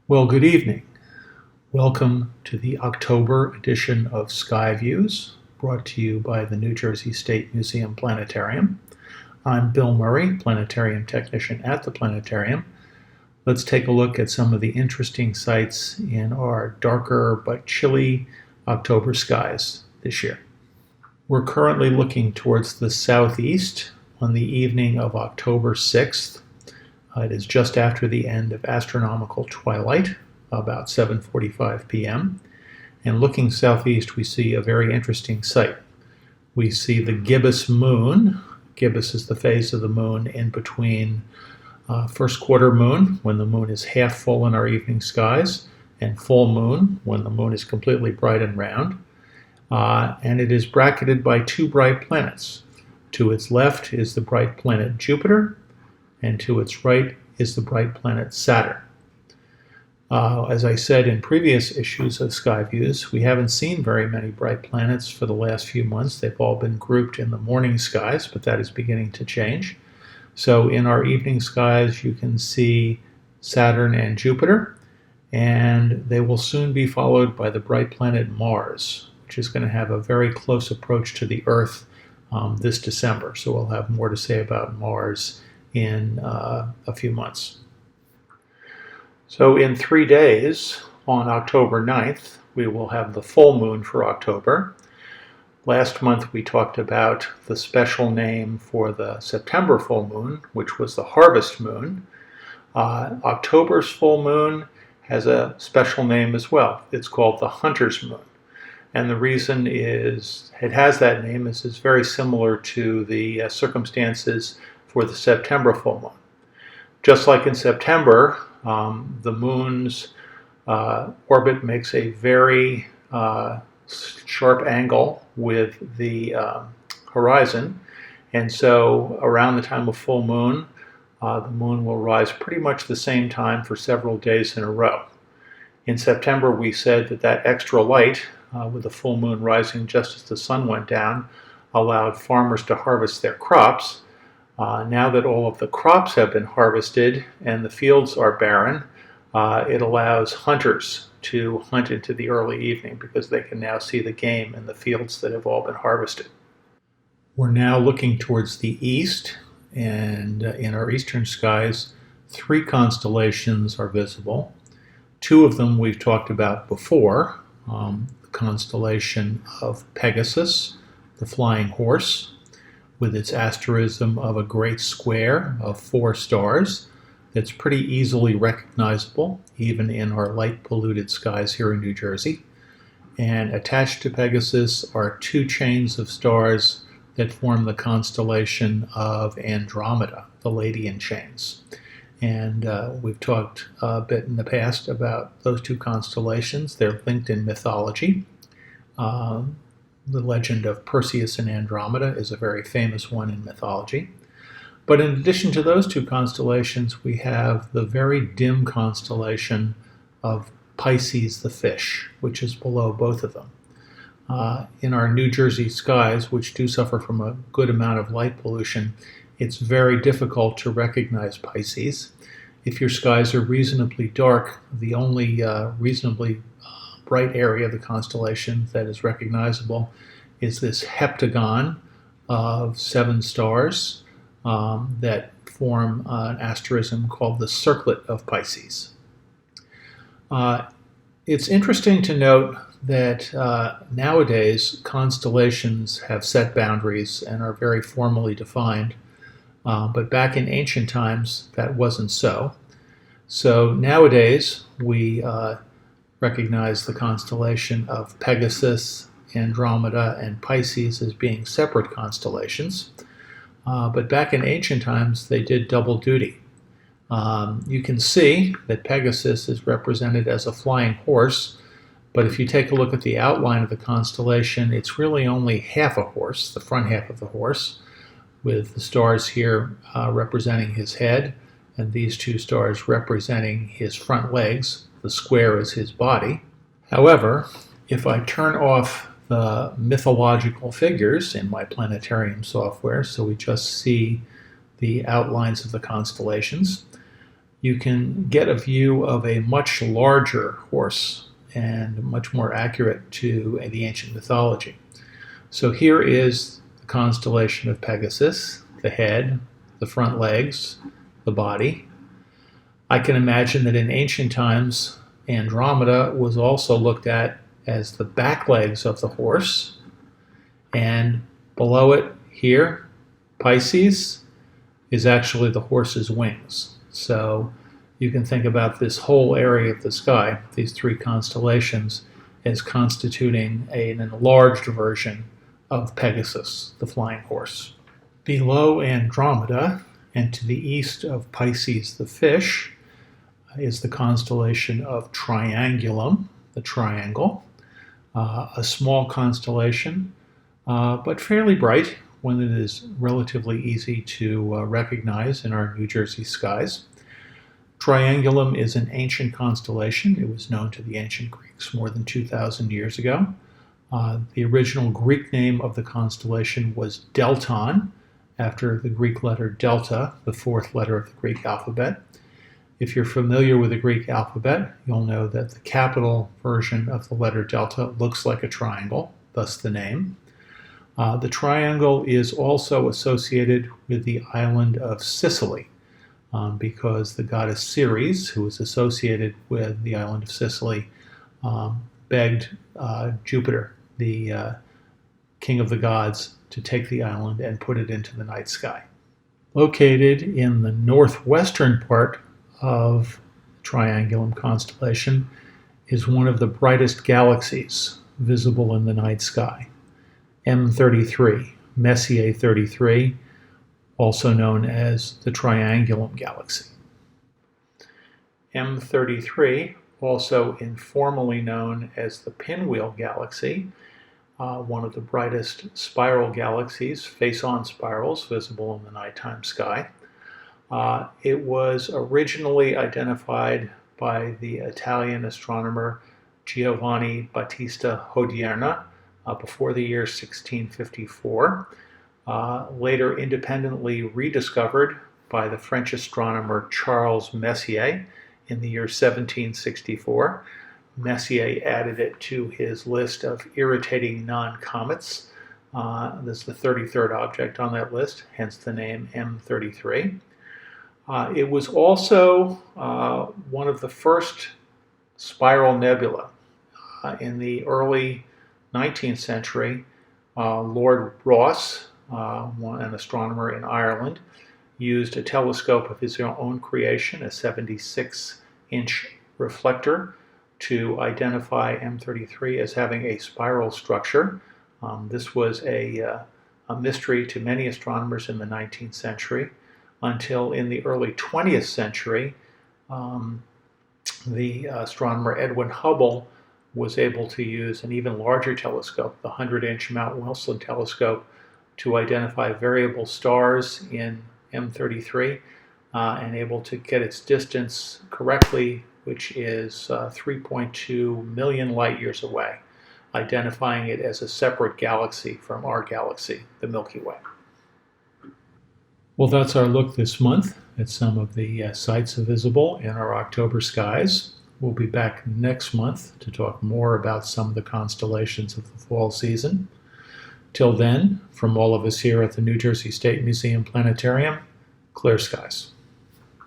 Well, good evening. Welcome to the October edition of Sky Views, brought to you by the New Jersey State Museum Planetarium. I'm Bill Murray, planetarium technician at the Planetarium. Let's take a look at some of the interesting sights in our darker but chilly October skies this year. We're currently looking towards the southeast on the evening of October 6th. It is just after the end of astronomical twilight, about 7:45 p.m. And looking southeast, we see a very interesting sight. We see the gibbous moon. Gibbous is the phase of the moon in between first quarter moon, when the moon is half full in our evening skies, and full moon, when the moon is completely bright and round. And it is bracketed by two bright planets. To its left is the bright planet Jupiter, and to its right is the bright planet Saturn. As I said in previous issues of Sky Views, we haven't seen very many bright planets for the last few months. They've all been grouped in the morning skies, but that is beginning to change. So in our evening skies, you can see Saturn and Jupiter, and they will soon be followed by the bright planet Mars, which is going to have a very close approach to the Earth this December. So we'll have more to say about Mars in a few months. So in 3 days, on October 9th, we will have the full moon for October. Last month we talked about the special name for the September full moon, which was the harvest moon. October's full moon has a special name as well. It's called the hunter's moon. And the reason is it has that name is it's very similar to the circumstances for the September full moon. Just like in September, the moon's orbit makes a very sharp angle with the horizon, and so around the time of full moon, the moon will rise pretty much the same time for several days in a row. In September, we said that extra light, with the full moon rising just as the sun went down, allowed farmers to harvest their crops. Now that all of the crops have been harvested and the fields are barren, it allows hunters to hunt into the early evening because they can now see the game in the fields that have all been harvested. We're now looking towards the east, and in our eastern skies, 3 constellations are visible. 2 of them we've talked about before, the constellation of Pegasus, the flying horse, with its asterism of a great square of 4 stars that's pretty easily recognizable, even in our light-polluted skies here in New Jersey. And attached to Pegasus are 2 chains of stars that form the constellation of Andromeda, the Lady in Chains. And we've talked a bit in the past about those 2 constellations. They're linked in mythology. The legend of Perseus and Andromeda is a very famous one in mythology. But in addition to those 2 constellations, we have the very dim constellation of Pisces the fish, which is below both of them. In our New Jersey skies, which do suffer from a good amount of light pollution, it's very difficult to recognize Pisces. If your skies are reasonably dark, the only reasonably bright area of the constellation that is recognizable is this heptagon of 7 stars that form an asterism called the circlet of Pisces. It's interesting to note that nowadays constellations have set boundaries and are very formally defined, but back in ancient times that wasn't so. So nowadays we recognize the constellation of Pegasus, Andromeda, and Pisces as being separate constellations. But back in ancient times, they did double duty. You can see that Pegasus is represented as a flying horse, but if you take a look at the outline of the constellation, it's really only half a horse, the front half of the horse, with the stars here representing his head, and these 2 stars representing his front legs. The square is his body. However, if I turn off the mythological figures in my planetarium software, so we just see the outlines of the constellations, you can get a view of a much larger horse and much more accurate to the ancient mythology. So here is the constellation of Pegasus, the head, the front legs, the body. I can imagine that in ancient times, Andromeda was also looked at as the back legs of the horse, and below it here, Pisces, is actually the horse's wings. So you can think about this whole area of the sky, these three constellations, as constituting an enlarged version of Pegasus, the flying horse. Below Andromeda, and to the east of Pisces the fish, is the constellation of Triangulum, the triangle, a small constellation, but fairly bright, one that is relatively easy to recognize in our New Jersey skies. Triangulum is an ancient constellation. It was known to the ancient Greeks more than 2,000 years ago. The original Greek name of the constellation was Delton, after the Greek letter delta, the fourth letter of the Greek alphabet. If you're familiar with the Greek alphabet, you'll know that the capital version of the letter delta looks like a triangle, thus the name. The triangle is also associated with the island of Sicily, because the goddess Ceres, who is associated with the island of Sicily, begged Jupiter, the king of the gods, to take the island and put it into the night sky. Located in the northwestern part of Triangulum constellation is one of the brightest galaxies visible in the night sky, M33, Messier 33, also known as the Triangulum galaxy. M33, also informally known as the Pinwheel galaxy, one of the brightest spiral galaxies, face-on spirals, visible in the nighttime sky. It was originally identified by the Italian astronomer Giovanni Battista Hodierna before the year 1654, later independently rediscovered by the French astronomer Charles Messier in the year 1764. Messier added it to his list of irritating non-comets. This is the 33rd object on that list, hence the name M33. It was also one of the first spiral nebula. In the early 19th century, Lord Rosse, an astronomer in Ireland, used a telescope of his own creation, a 76-inch reflector, to identify M33 as having a spiral structure. This was a mystery to many astronomers in the 19th century, until in the early 20th century, the astronomer Edwin Hubble was able to use an even larger telescope, the 100-inch Mount Wilson telescope, to identify variable stars in M33 and able to get its distance correctly, which is 3.2 million light years away, identifying it as a separate galaxy from our galaxy, the Milky Way. Well, that's our look this month at some of the sights visible in our October skies. We'll be back next month to talk more about some of the constellations of the fall season. Till then, from all of us here at the New Jersey State Museum Planetarium, clear skies.